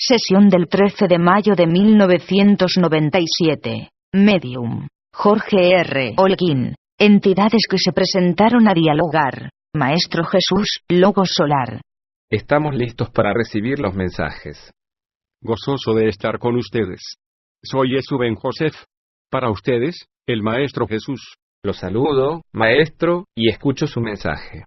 Sesión del 13 de mayo de 1997. Medium. Jorge R. Holguín. Entidades que se presentaron a dialogar. Maestro Jesús, Logo Solar. Estamos listos para recibir los mensajes. Gozoso de estar con ustedes. Soy Jesús Ben Joseph. Para ustedes, el Maestro Jesús. Lo saludo, maestro, y escucho su mensaje.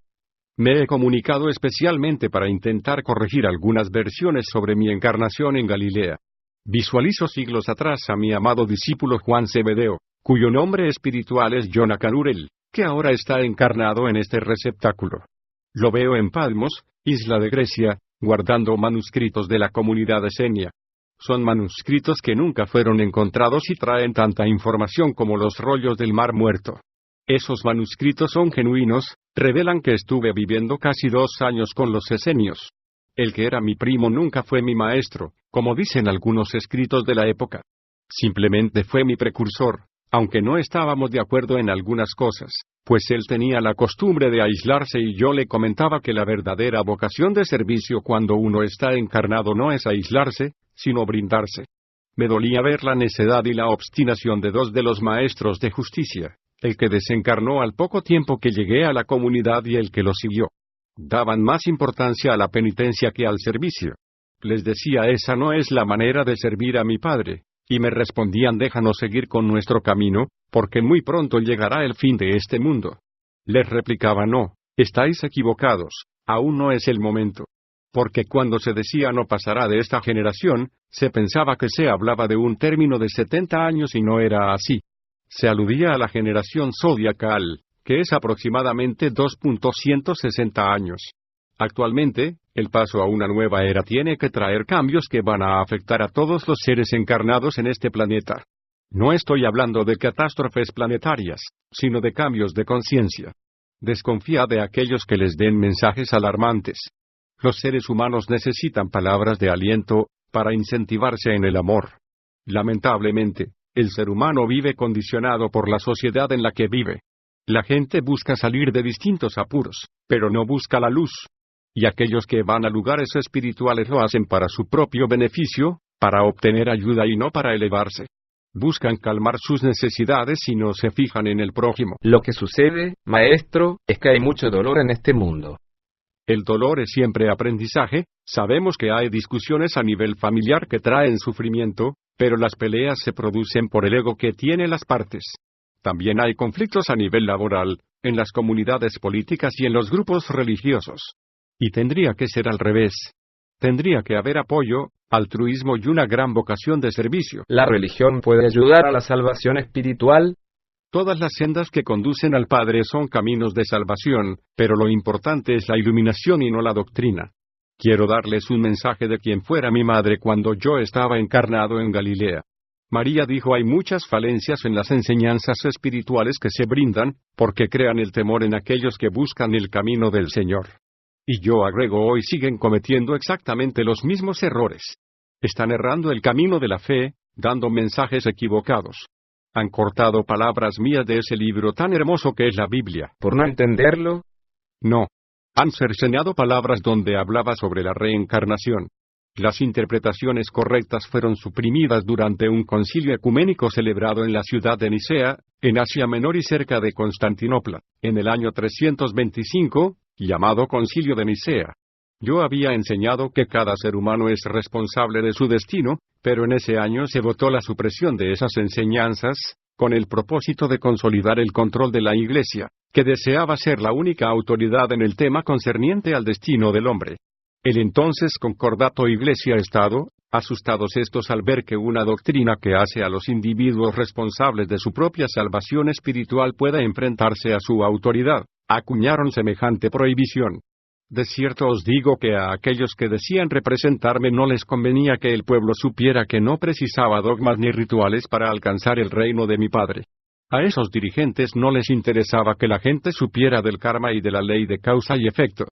Me he comunicado especialmente para intentar corregir algunas versiones sobre mi encarnación en Galilea. Visualizo siglos atrás a mi amado discípulo Juan Zebedeo, cuyo nombre espiritual es Jonathan Urel, que ahora está encarnado en este receptáculo. Lo veo en Patmos, isla de Grecia, guardando manuscritos de la comunidad esenia. Son manuscritos que nunca fueron encontrados y traen tanta información como los rollos del Mar Muerto. Esos manuscritos son genuinos, revelan que estuve viviendo casi 2 años con los esenios. El que era mi primo nunca fue mi maestro, como dicen algunos escritos de la época. Simplemente fue mi precursor, aunque no estábamos de acuerdo en algunas cosas, pues él tenía la costumbre de aislarse y yo le comentaba que la verdadera vocación de servicio cuando uno está encarnado no es aislarse, sino brindarse. Me dolía ver la necedad y la obstinación de 2 de los maestros de justicia, el que desencarnó al poco tiempo que llegué a la comunidad y el que lo siguió. Daban más importancia a la penitencia que al servicio. Les decía, esa no es la manera de servir a mi Padre, y me respondían, déjanos seguir con nuestro camino, porque muy pronto llegará el fin de este mundo. Les replicaba, no, estáis equivocados, aún no es el momento. Porque cuando se decía no pasará de esta generación, se pensaba que se hablaba de un término de 70 años y no era así. Se aludía a la generación zodiacal, que es aproximadamente 2.160 años. Actualmente, el paso a una nueva era tiene que traer cambios que van a afectar a todos los seres encarnados en este planeta. No estoy hablando de catástrofes planetarias, sino de cambios de conciencia. Desconfía de aquellos que les den mensajes alarmantes. Los seres humanos necesitan palabras de aliento, para incentivarse en el amor. Lamentablemente, el ser humano vive condicionado por la sociedad en la que vive. La gente busca salir de distintos apuros, pero no busca la luz. Y aquellos que van a lugares espirituales lo hacen para su propio beneficio, para obtener ayuda y no para elevarse. Buscan calmar sus necesidades y no se fijan en el prójimo. Lo que sucede, maestro, es que hay mucho dolor en este mundo. El dolor es siempre aprendizaje. Sabemos que hay discusiones a nivel familiar que traen sufrimiento, pero las peleas se producen por el ego que tiene las partes. También hay conflictos a nivel laboral, en las comunidades políticas y en los grupos religiosos. Y tendría que ser al revés. Tendría que haber apoyo, altruismo y una gran vocación de servicio. ¿La religión puede ayudar a la salvación espiritual? Todas las sendas que conducen al Padre son caminos de salvación, pero lo importante es la iluminación y no la doctrina. Quiero darles un mensaje de quien fuera mi madre cuando yo estaba encarnado en Galilea. María dijo, hay muchas falencias en las enseñanzas espirituales que se brindan, porque crean el temor en aquellos que buscan el camino del Señor. Y yo agrego, hoy siguen cometiendo exactamente los mismos errores. Están errando el camino de la fe, dando mensajes equivocados. Han cortado palabras mías de ese libro tan hermoso que es la Biblia. ¿Por no entenderlo? No. Han cercenado palabras donde hablaba sobre la reencarnación. Las interpretaciones correctas fueron suprimidas durante un concilio ecuménico celebrado en la ciudad de Nicea, en Asia Menor y cerca de Constantinopla, en el año 325, llamado Concilio de Nicea. Yo había enseñado que cada ser humano es responsable de su destino, pero en ese año se votó la supresión de esas enseñanzas, con el propósito de consolidar el control de la Iglesia, que deseaba ser la única autoridad en el tema concerniente al destino del hombre. El entonces concordato Iglesia-Estado, asustados estos al ver que una doctrina que hace a los individuos responsables de su propia salvación espiritual pueda enfrentarse a su autoridad, acuñaron semejante prohibición. De cierto os digo que a aquellos que decían representarme no les convenía que el pueblo supiera que no precisaba dogmas ni rituales para alcanzar el reino de mi Padre. A esos dirigentes no les interesaba que la gente supiera del karma y de la ley de causa y efecto.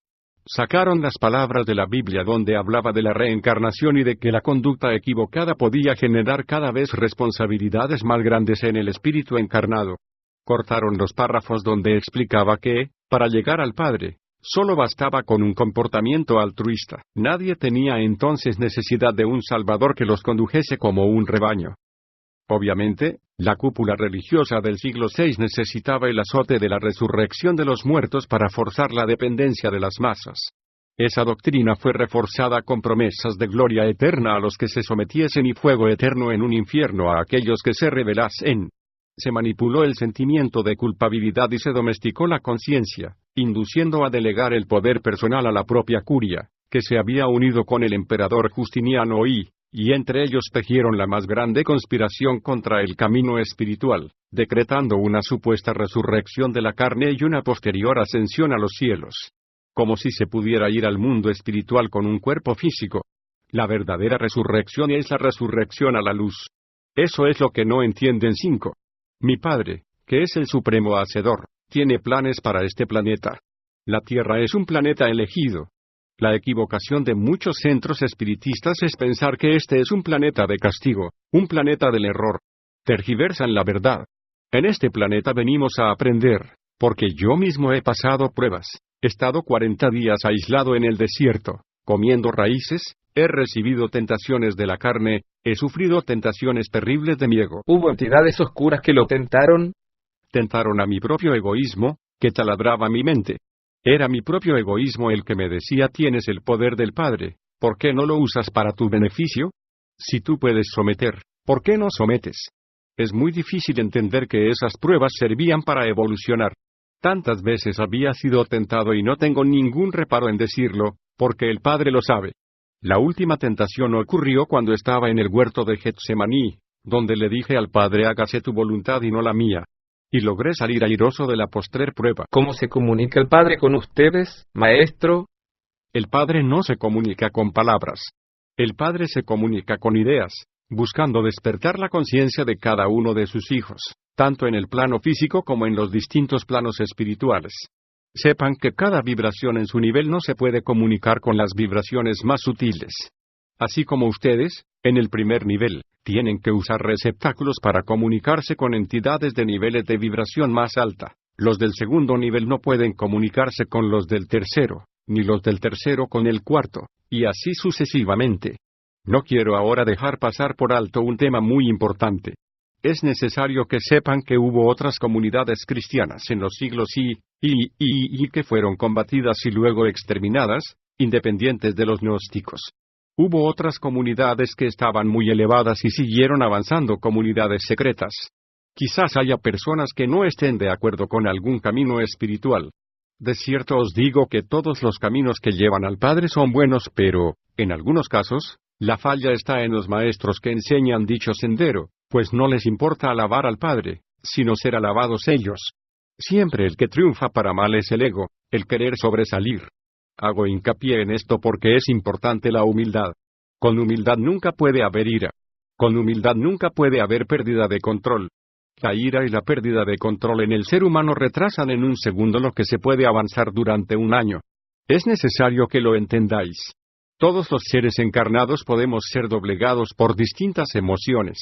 Sacaron las palabras de la Biblia donde hablaba de la reencarnación y de que la conducta equivocada podía generar cada vez responsabilidades más grandes en el espíritu encarnado. Cortaron los párrafos donde explicaba que, para llegar al Padre, Solo bastaba con un comportamiento altruista. Nadie tenía entonces necesidad de un Salvador que los condujese como un rebaño. Obviamente, la cúpula religiosa del siglo VI necesitaba el azote de la resurrección de los muertos para forzar la dependencia de las masas. Esa doctrina fue reforzada con promesas de gloria eterna a los que se sometiesen y fuego eterno en un infierno a aquellos que se rebelasen. Se manipuló el sentimiento de culpabilidad y se domesticó la conciencia, induciendo a delegar el poder personal a la propia curia, que se había unido con el emperador Justiniano y entre ellos tejieron la más grande conspiración contra el camino espiritual, decretando una supuesta resurrección de la carne y una posterior ascensión a los cielos. Como si se pudiera ir al mundo espiritual con un cuerpo físico. La verdadera resurrección es la resurrección a la luz. Eso es lo que no entienden 5. Mi Padre, que es el supremo Hacedor, tiene planes para este planeta. La Tierra es un planeta elegido. La equivocación de muchos centros espiritistas es pensar que este es un planeta de castigo, un planeta del error. Tergiversan la verdad. En este planeta venimos a aprender, porque yo mismo he pasado pruebas. He estado 40 días aislado en el desierto, comiendo raíces, he recibido tentaciones de la carne, he sufrido tentaciones terribles de mi ego. ¿Hubo entidades oscuras que lo tentaron? Tentaron a mi propio egoísmo, que taladraba mi mente. Era mi propio egoísmo el que me decía: tienes el poder del Padre, ¿por qué no lo usas para tu beneficio? Si tú puedes someter, ¿por qué no sometes? Es muy difícil entender que esas pruebas servían para evolucionar. Tantas veces había sido tentado y no tengo ningún reparo en decirlo, porque el Padre lo sabe. La última tentación ocurrió cuando estaba en el huerto de Getsemaní, donde le dije al Padre: hágase tu voluntad y no la mía. Y logré salir airoso de la postrer prueba. ¿Cómo se comunica el Padre con ustedes, Maestro? El Padre no se comunica con palabras. El Padre se comunica con ideas, buscando despertar la conciencia de cada uno de sus hijos, tanto en el plano físico como en los distintos planos espirituales. Sepan que cada vibración en su nivel no se puede comunicar con las vibraciones más sutiles. Así como ustedes, en el primer nivel, tienen que usar receptáculos para comunicarse con entidades de niveles de vibración más alta. Los del segundo nivel no pueden comunicarse con los del tercero, ni los del tercero con el cuarto, y así sucesivamente. No quiero ahora dejar pasar por alto un tema muy importante. Es necesario que sepan que hubo otras comunidades cristianas en los siglos y que fueron combatidas y luego exterminadas, independientes de los gnósticos. Hubo otras comunidades que estaban muy elevadas y siguieron avanzando, comunidades secretas. Quizás haya personas que no estén de acuerdo con algún camino espiritual. De cierto os digo que todos los caminos que llevan al Padre son buenos, pero, en algunos casos, la falla está en los maestros que enseñan dicho sendero, pues no les importa alabar al Padre, sino ser alabados ellos. Siempre el que triunfa para mal es el ego, el querer sobresalir. Hago hincapié en esto porque es importante la humildad. Con humildad nunca puede haber ira. Con humildad nunca puede haber pérdida de control. La ira y la pérdida de control en el ser humano retrasan en un segundo lo que se puede avanzar durante un año. Es necesario que lo entendáis. Todos los seres encarnados podemos ser doblegados por distintas emociones.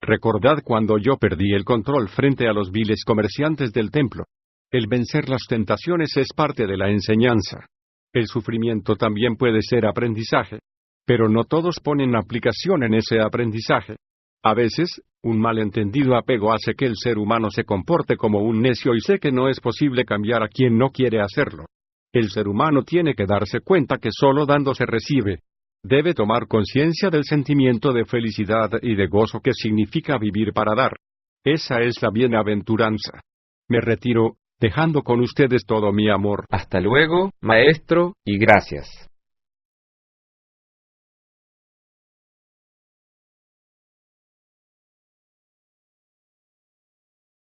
Recordad cuando yo perdí el control frente a los viles comerciantes del templo. El vencer las tentaciones es parte de la enseñanza. El sufrimiento también puede ser aprendizaje. Pero no todos ponen aplicación en ese aprendizaje. A veces, un malentendido apego hace que el ser humano se comporte como un necio y sé que no es posible cambiar a quien no quiere hacerlo. El ser humano tiene que darse cuenta que solo dando se recibe. Debe tomar conciencia del sentimiento de felicidad y de gozo que significa vivir para dar. Esa es la bienaventuranza. Me retiro, dejando con ustedes todo mi amor. Hasta luego, Maestro, y gracias.